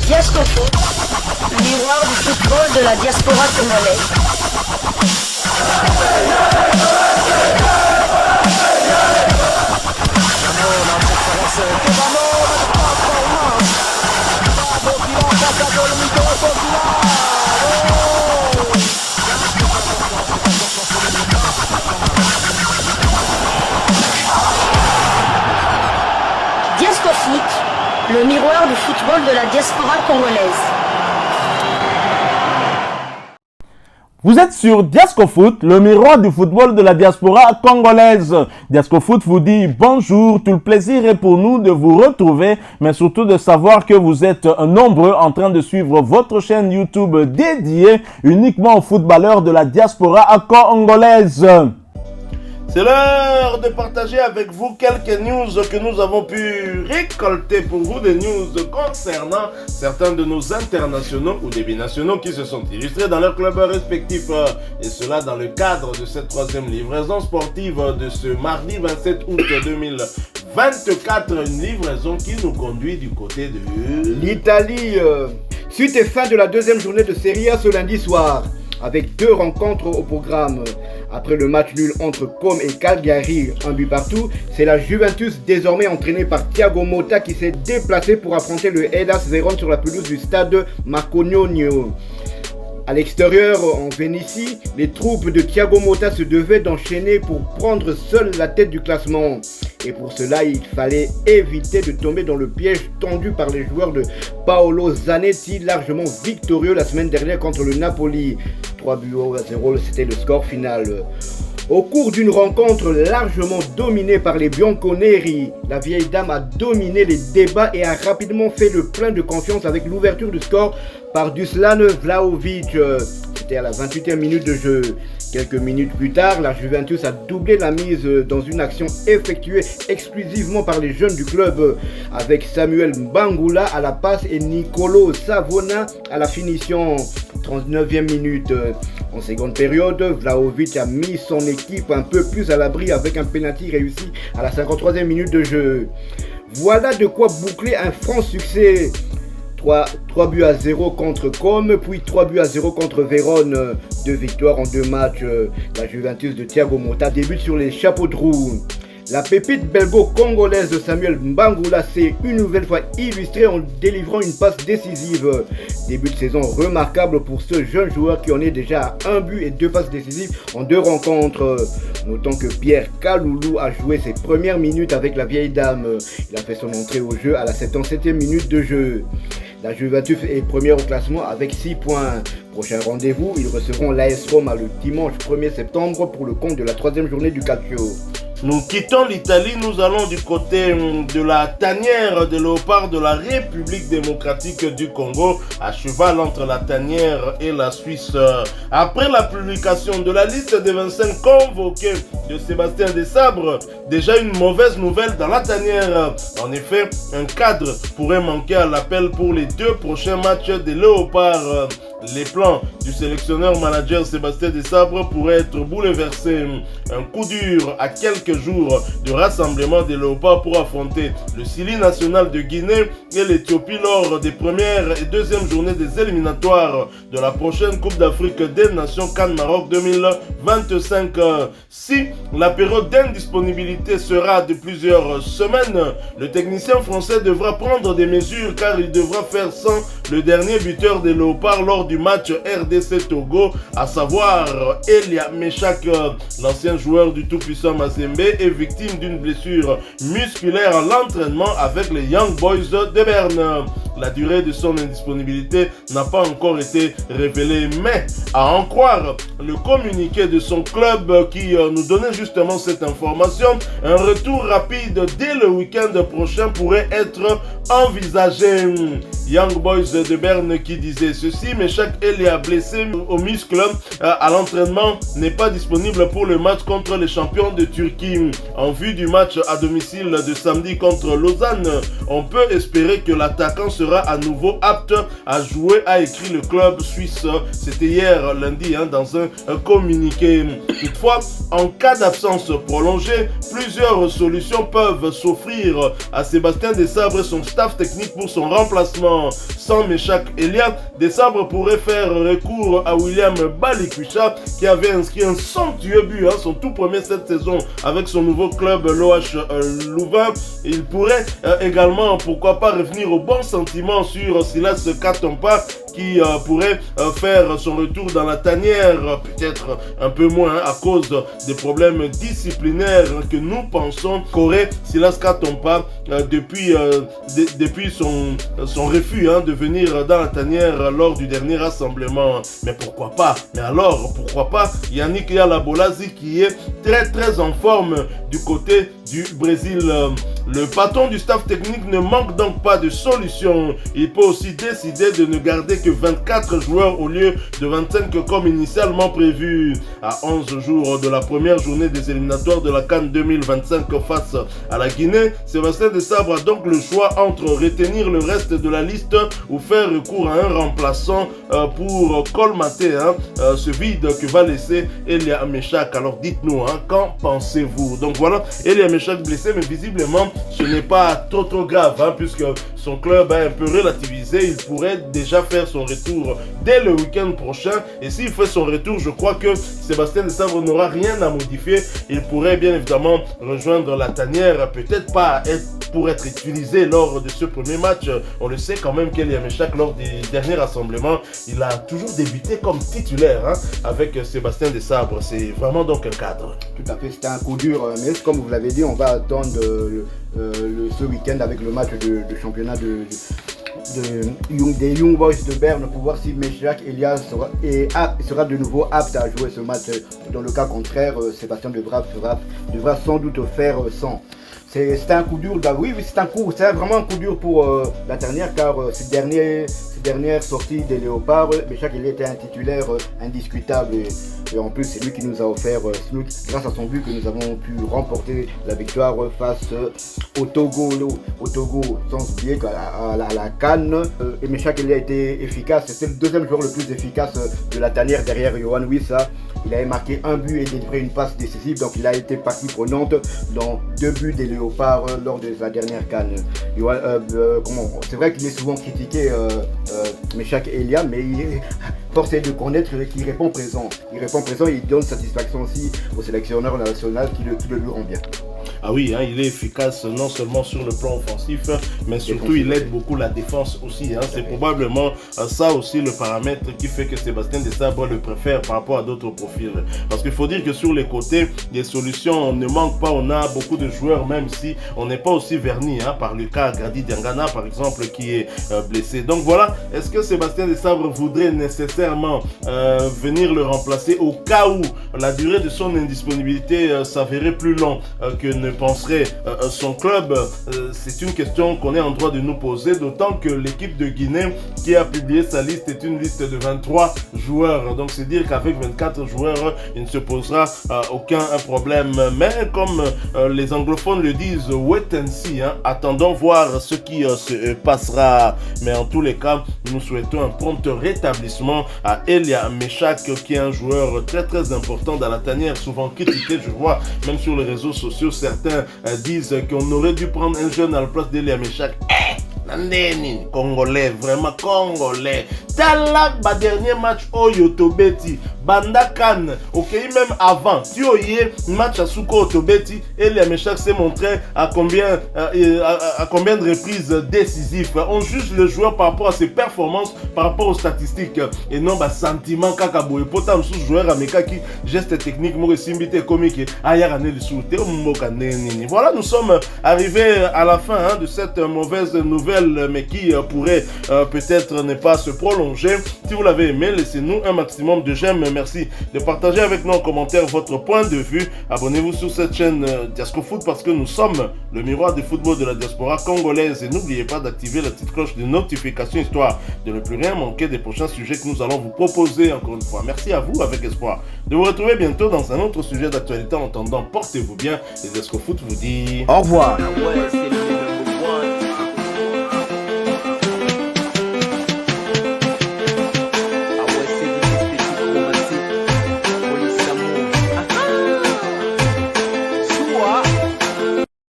Diasco Foot, miroir du football de la diaspora congolaise. Diasco Foot, le miroir du football de la diaspora congolaise. Vous êtes sur Diasco Foot, le miroir du football de la diaspora congolaise. Diasco Foot vous dit bonjour, tout le plaisir est pour nous de vous retrouver, mais surtout de savoir que vous êtes nombreux en train de suivre votre chaîne YouTube dédiée uniquement aux footballeurs de la diaspora congolaise. C'est l'heure de partager avec vous quelques news que nous avons pu récolter pour vous, des news concernant certains de nos internationaux ou des binationaux qui se sont illustrés dans leurs clubs respectifs. Et cela dans le cadre de cette troisième livraison sportive de ce mardi 27 août 2024. Une livraison qui nous conduit du côté de l'Italie. Suite et fin de la deuxième journée de Serie A ce lundi soir, avec deux rencontres au programme. Après le match nul entre Comme et Cagliari, un but partout, c'est la Juventus désormais entraînée par Thiago Motta qui s'est déplacé pour affronter le Hellas Vérone sur la pelouse du stade Marcognonio. À l'extérieur, en Vénétie, les troupes de Thiago Motta se devaient d'enchaîner pour prendre seule la tête du classement. Et pour cela, il fallait éviter de tomber dans le piège tendu par les joueurs de Paolo Zanetti, largement victorieux la semaine dernière contre le Napoli. 3-0, c'était le score final. Au cours d'une rencontre largement dominée par les Bianconeri, la vieille dame a dominé les débats et a rapidement fait le plein de confiance avec l'ouverture du score par Dusan Vlahovic. C'était à la 28e minute de jeu. Quelques minutes plus tard, la Juventus a doublé la mise dans une action effectuée exclusivement par les jeunes du club, avec Samuel Mbangula à la passe et Nicolo Savona à la finition. 39e minute. En seconde période, Vlahovic a mis son équipe un peu plus à l'abri avec un penalty réussi à la 53e minute de jeu. Voilà de quoi boucler un franc succès. 3 buts à 0 contre Comme, puis 3 buts à 0 contre Vérone. 2 victoires en 2 matchs. La Juventus de Thiago Motta débute sur les chapeaux de roue. La pépite belgo-congolaise de Samuel Mbangula s'est une nouvelle fois illustrée en délivrant une passe décisive. Début de saison remarquable pour ce jeune joueur qui en est déjà à 1 but et 2 passes décisives en 2 rencontres. Notons que Pierre Kaloulou a joué ses premières minutes avec la vieille dame. Il a fait son entrée au jeu à la 77e minute de jeu. La Juventus est première au classement avec 6 points. Prochain rendez-vous, ils recevront l'AS Roma le dimanche 1er septembre pour le compte de la 3e journée du Calcio. Nous quittons l'Italie, nous allons du côté de la tanière de léopard de la République démocratique du Congo, à cheval entre la tanière et la Suisse. Après la publication de la liste des 25 convoqués de Sébastien Desabre, déjà une mauvaise nouvelle dans la tanière. En effet, un cadre pourrait manquer à l'appel pour les 2 prochains matchs des léopards. Les plans du sélectionneur-manager Sébastien Desabre pourraient être bouleversés. Un coup dur à quelques jours de rassemblement des léopards pour affronter le Sili national de Guinée et l'Éthiopie lors des premières et deuxièmes journées des éliminatoires de la prochaine Coupe d'Afrique des Nations CAN Maroc 2025. Si la période d'indisponibilité sera de plusieurs semaines, le technicien français devra prendre des mesures car il devra faire sans le dernier buteur des léopards lors du match RDC Togo, à savoir Elia Meshak. L'ancien joueur du tout-puissant Mazembe est victime d'une blessure musculaire à l'entraînement avec les Young Boys de Berne. La durée de son indisponibilité n'a pas encore été révélée, mais à en croire le communiqué de son club qui nous donnait justement cette information, un retour rapide dès le week-end prochain pourrait être envisagé. Young Boys de Berne qui disait ceci: Meshak Elia, blessé au muscle à l'entraînement, n'est pas disponible pour le match contre les champions de Turquie. En vue du match à domicile de samedi contre Lausanne, on peut espérer que l'attaquant sera à nouveau apte à jouer, a écrit le club suisse. C'était hier lundi dans un communiqué. Toutefois, en cas d'absence prolongée, plusieurs solutions peuvent s'offrir à Sébastien Desabre et son staff technique pour son remplacement. actuellement sans Meshak Elia. Des Sabres pourraient faire recours à William Balikwisha qui avait inscrit un somptueux but, son tout premier cette saison avec son nouveau club l'OH Louvain. Il pourrait également, pourquoi pas, revenir au bon sentiment sur Silas Katompa qui pourrait faire son retour dans la tanière, peut-être un peu moins à cause des problèmes disciplinaires que nous pensons qu'aurait Silas Katompa depuis son refus de venir dans la tanière lors du dernier rassemblement. Mais pourquoi pas? Mais alors, pourquoi pas Yannick Yalabolazi qui est très en forme du côté du Brésil. Le patron du staff technique ne manque donc pas de solution. Il peut aussi décider de ne garder que 24 joueurs au lieu de 25 comme initialement prévu. À 11 jours de la première journée des éliminatoires de la CAN 2025 face à la Guinée, Sébastien Desabre a donc le choix entre retenir le reste de la liste ou faire recours à un remplaçant pour colmater ce vide que va laisser Elia Meshak. Alors dites-nous, qu'en pensez-vous? Donc voilà, Elia Meshak blessé, mais visiblement ce n'est pas trop grave, puisque son club a un peu relativisé. Il pourrait déjà faire son retour dès le week-end prochain, et s'il fait son retour, je crois que Sébastien Desabre n'aura rien à modifier. Il pourrait bien évidemment rejoindre la tanière, peut-être pas pour être utilisé lors de ce premier match. On le sait quand même qu'Elia Meshak, lors des derniers rassemblements, il a toujours débuté comme titulaire avec Sébastien Desabre. C'est vraiment donc un cadre. Tout à fait, c'était un coup dur, mais comme vous l'avez dit, on va attendre ce week-end avec le match de championnat des Young Boys de Berne pour voir si Meshak Elia sera de nouveau apte à jouer ce match. Dans le cas contraire, Sébastien devra sans doute faire sans. C'est un coup dur, oui, c'est vraiment un coup dur pour la dernière, car ces dernières sorties des Léopards, Meshak Elia était un titulaire indiscutable, et en plus c'est lui qui nous a offert, grâce à son but, que nous avons pu remporter la victoire face au Togo, sans oublier qu'à la CAN, et Meshak Elia a été efficace. C'était le deuxième joueur le plus efficace de la tanière derrière Yohan Wissa. Il avait marqué un but et délivré une passe décisive, donc il a été partie prenante dans 2 buts des Léopards lors de la dernière CAN. C'est vrai qu'il est souvent critiqué, Meshak Elia, mais force est de connaître qu'il répond présent. Il répond présent et il donne satisfaction aussi au sélectionneur national qui le lui rend bien. Ah oui, il est efficace non seulement sur le plan offensif, mais surtout il aide beaucoup la défense aussi. C'est probablement ça aussi le paramètre qui fait que Sébastien Desabre le préfère par rapport à d'autres profils. Parce qu'il faut dire que sur les côtés, des solutions ne manquent pas. On a beaucoup de joueurs, même si on n'est pas aussi verni par le cas Grady Diangana par exemple qui est blessé. Donc voilà, est-ce que Sébastien Desabre voudrait nécessairement venir le remplacer au cas où la durée de son indisponibilité s'avérait plus longue que ne penserait son club? C'est une question qu'on est en droit de nous poser, d'autant que l'équipe de Guinée qui a publié sa liste est une liste de 23 joueurs. Donc c'est dire qu'avec 24 joueurs, il ne se posera aucun problème. Mais comme les anglophones le disent, wait and see, attendons voir ce qui se passera. Mais en tous les cas, nous souhaitons un prompt rétablissement à Elia Meshak, qui est un joueur très important dans la tanière, souvent critiqué, je vois même sur les réseaux sociaux. Certains disent qu'on aurait dû prendre un jeune à la place d'Elia Meshak. Congolais, vraiment congolais. Talak, dernier match au Yotobeti, Banda Kan, ok, même avant, tu as match à Souko Otobeti, Elia Meshak s'est montré à combien de reprises décisives. On juge le joueur par rapport à ses performances, par rapport aux statistiques, et non sentiment kakabo. Et pourtant, sous joueur américain qui geste technique, moi simbité comique, ayarane le sous. Voilà, nous sommes arrivés à la fin de cette mauvaise nouvelle, mais qui pourrait peut-être ne pas se prolonger. Si vous l'avez aimé, laissez-nous un maximum de j'aime. Merci de partager avec nous en commentaire votre point de vue. Abonnez-vous sur cette chaîne Diasco Foot parce que nous sommes le miroir du football de la diaspora congolaise. Et n'oubliez pas d'activer la petite cloche de notification histoire de ne plus rien manquer des prochains sujets que nous allons vous proposer encore une fois. Merci à vous avec espoir de vous retrouver bientôt dans un autre sujet d'actualité. En attendant, portez-vous bien. Et Diasco Foot vous dit au revoir.